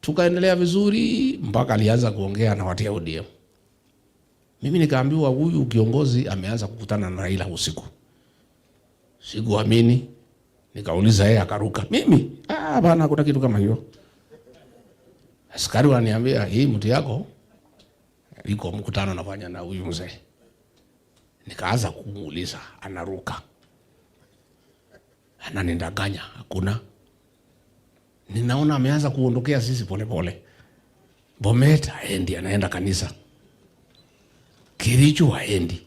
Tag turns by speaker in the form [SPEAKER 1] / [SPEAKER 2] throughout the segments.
[SPEAKER 1] Tukaendelea vizuri mpaka alianza kuongea na watu ya ODM. Mimi nikaambiwa huyu kiongozi ameanza kukutana na Raila usiku. Sikuamini. Nikauliza yeye akaruka. Mimi bana kuna kitu kama hiyo. Askari wananiambia hii mtu yako iko mkutano anafanya na huyu mzee. Nikaanza kumuuliza anaruka. Ananidanganya hakuna. Ninaona ameanza kuondokea sisi pole pole. Bomet haendi, anaenda kanisa. Kericho haendi.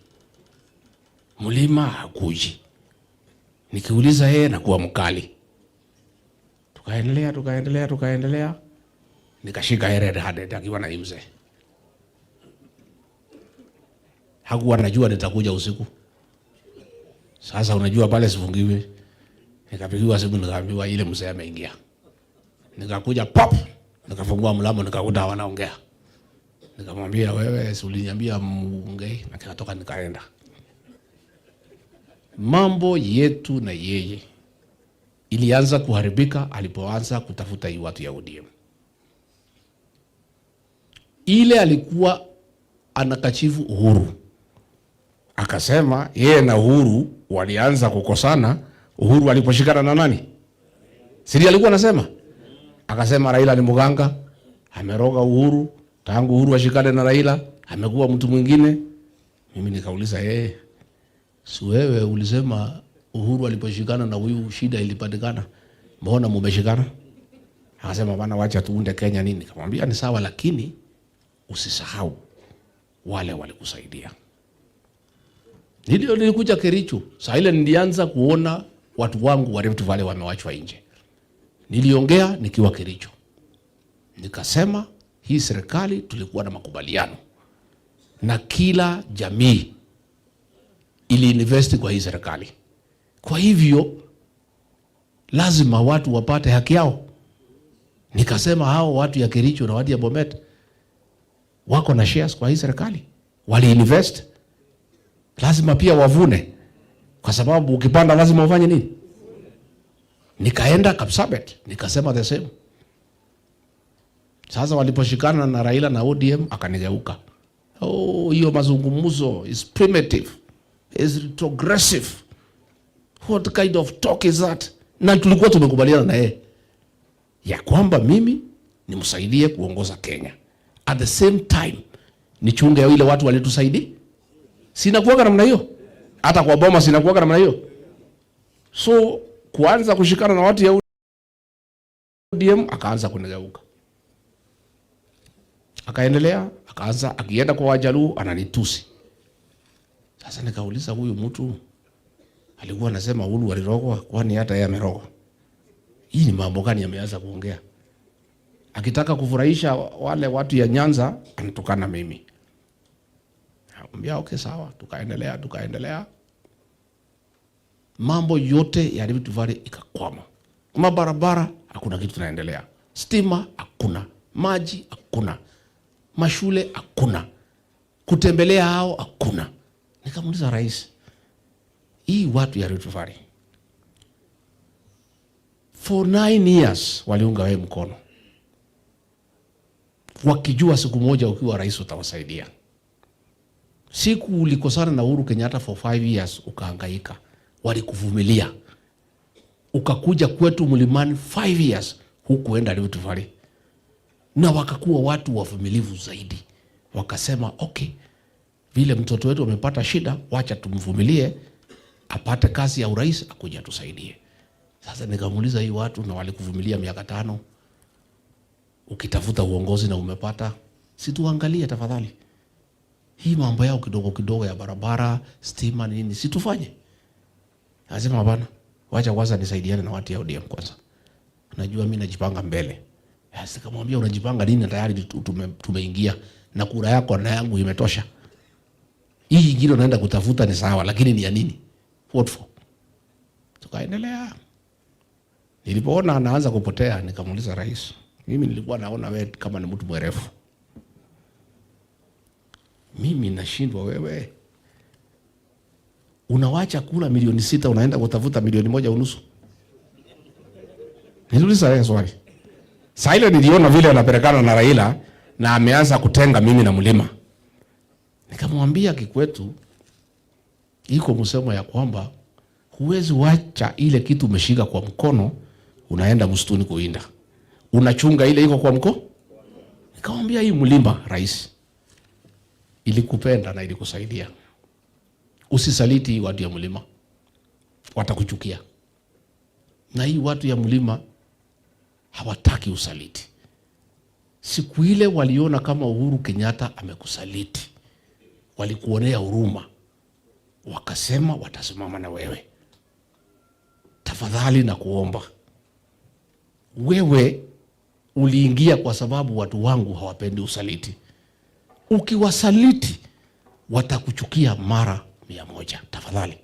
[SPEAKER 1] Mlima hakuji. Nikiuliza yeye na kuwa mkali. Tukaendelea. Nikashika Red Handed akiwa na mzee. Hakuwa anajua nitakuja usiku. Sasa unajua pale sifungiwi. Nikapigiwa simu nikaambiwa ile mzee ameingia. Nikakuja pop, nikafungua mlango nikakuta wanaongea. Nikamwambia wewe si uliniambia muongee, na nikatoka nikaenda. Mambo yetu na yeye ilianza kuharibika alipoanza kutafuta hii watu ya ODM. Ile alikuwa anakachifu Uhuru. Akasema yeye na Uhuru walianza kukosana Uhuru aliposhikana na nani? Siri alikuwa anasema. Akasema Raila ni mganga, ameroga Uhuru, tangu Uhuru ashikane na Raila, amekuwa mtu mwingine. Mimi nikauliza yeye, si wewe ulisema Uhuru aliposhikana na huyu shida ilipatikana, mbona mumeshikana? Akasema bana wacha tuunde Kenya nini. Nikamwambia ni sawa, lakini usisahau wale walikusaidia. Nilikuja Kericho, saa ile nilianza kuona watu wangu wa Rift Valley wamewachwa nje. Niliongea nikiwa Kericho. Nikasema hii serikali tulikuwa na makubaliano na kila jamii ili invest kwa hii serikali. Kwa hivyo lazima watu wapate haki yao. Nikasema hao watu ya Kericho na watu ya Bomet wako na shares kwa hii serikali. Wali invest. Lazima pia wavune. Kwa sababu ukipanda lazima ufanye nini? Nikaenda Kapsabet, nikasema the same. Sasa waliposhikana na Raila na ODM akanigeuka. Hiyo mazungumzo is primitive, is retrogressive. What kind of talk is that? Na tulikuwa tumekubaliana na yeye ya kwamba mimi nimsaidie kuongoza Kenya. At the same time nichunge wale watu walitusaidia. Sina kuaga namna hiyo. Hata kwa boma sina kuaga namna hiyo. So kuanza kushikana na watu ya ODM akaanza kunigeuka. Akaendelea, akaanza akienda kwa Wajaluo ananitusi. Sasa nikauliza huyu mtu alikuwa anasema Uhuru alirogwa, kwani hata yeye amerogwa? Hii ni mambo gani ameanza kuongea? Akitaka kufurahisha wale watu ya Nyanza anatukana mimi. Nikamwambia okay sawa, tukaendelea. Mambo yote ya Rift Valley ikakwama. Mabarabara hakuna kitu kinaendelea. Stima hakuna, maji hakuna, mashule hakuna, kutembelea hao hakuna. Nikamuuliza rais, hii watu ya Rift Valley for 9 years waliunga wewe mkono, wakijua siku moja ukiwa rais utawasaidia. Siku ulikosana na Uhuru Kenyatta for 5 years ukahangaika, walikuvumilia. Ukakuja kwetu Mlimani 5 years hukuenda Rift Valley. Na wakakuwa watu wavumilivu zaidi. Wakasema okay, vile mtoto wetu amepata shida, wacha tumvumilie apate kazi ya urais akuja tusaidie. Sasa nikamuuliza hii watu na walikuvumilia miaka 5. Ukitafuta uongozi na umepata, si tuangalie tafadhali. Hii mambo yao kidogo kidogo ya barabara, stima nini, si tufanye. Lazima bana, wacha kwanza nisaidiane na watu ya ODM kwanza. Najua mimi najipanga mbele. Sasa nikamwambia unajipanga nini, tayari tumeingia na kura yako na yangu imetosha. Hii ingine unaenda kutafuta ni sawa, lakini ni ya nini? What for? Tukaendelea. Nilipoona anaanza kupotea nikamuuliza rais, mimi nilikuwa naona wewe kama ni mtu mwerefu. Mimi nashindwa wewe. Unawacha kula milioni 6 unaenda kutafuta milioni 1.5. Niliuliza yeye swali. Sasa ile niliona vile anapelekana na Raila na ameanza kutenga mimi na mlima. Nikamwambia Kikwetu, iko msemo ya kwamba huwezi wacha ile kitu umeshika kwa mkono unaenda msituni kuinda. Unachunga ile iko kwa mkono. Nikamwambia hii mlima rais ilikupenda na ilikusaidia. Usisaliti watu ya mlima. Watakuchukia. Na hii watu ya mlima hawataki usaliti. Siku ile waliona kama Uhuru Kenyatta amekusaliti, walikuonea huruma, wakasema watasimama na wewe. Tafadhali na kuomba, wewe uliingia kwa sababu watu wangu hawapendi usaliti. Ukiwasaliti watakuchukia mara 100. Tafadhali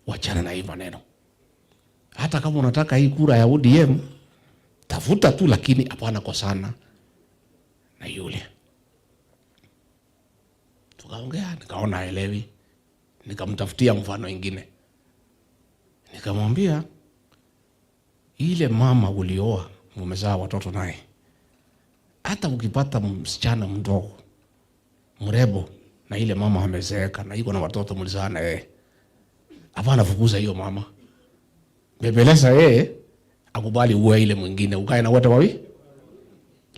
[SPEAKER 1] wachana na hii maneno. Hata kama unataka hii kura ya ODM, tafuta tu, lakini hapana kwa sana na yule. Tukaongea, nikaona haelewi, nikamtafutia mfano mwingine. Nikamwambia ile mama ulioa, mumezaa watoto naye, hata ukipata msichana mdogo mrebo na ile mama amezeeka na iko na watoto mlizaa na yeye, hapana fukuza hiyo mama. Bebeleza yeye akubali uwe ile mwingine, ukae na wote wawili.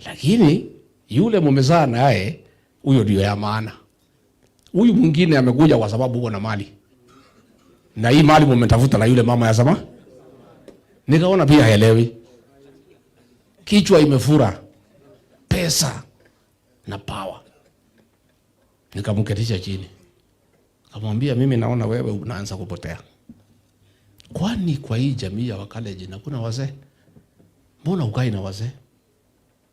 [SPEAKER 1] Lakini yule mumezaa naye, huyo ndio ya maana. Huyu mwingine amekuja kwa sababu uko na mali. Na hii mali mumetafuta na yule mama ya zama. Nikaona pia haelewi. Kichwa imefura. Pesa na power. Nikamketisha chini. Nikamwambia mimi naona wewe unaanza kupotea. Kwani kwa hii jamii ya Wakalenjin hakuna wazee? Mbona ukai na wazee?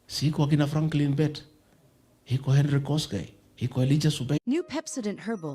[SPEAKER 1] Siko akina Franklin Bet, iko Henry Koskei, iko Elijah Subei.
[SPEAKER 2] New Pepsodent Herbal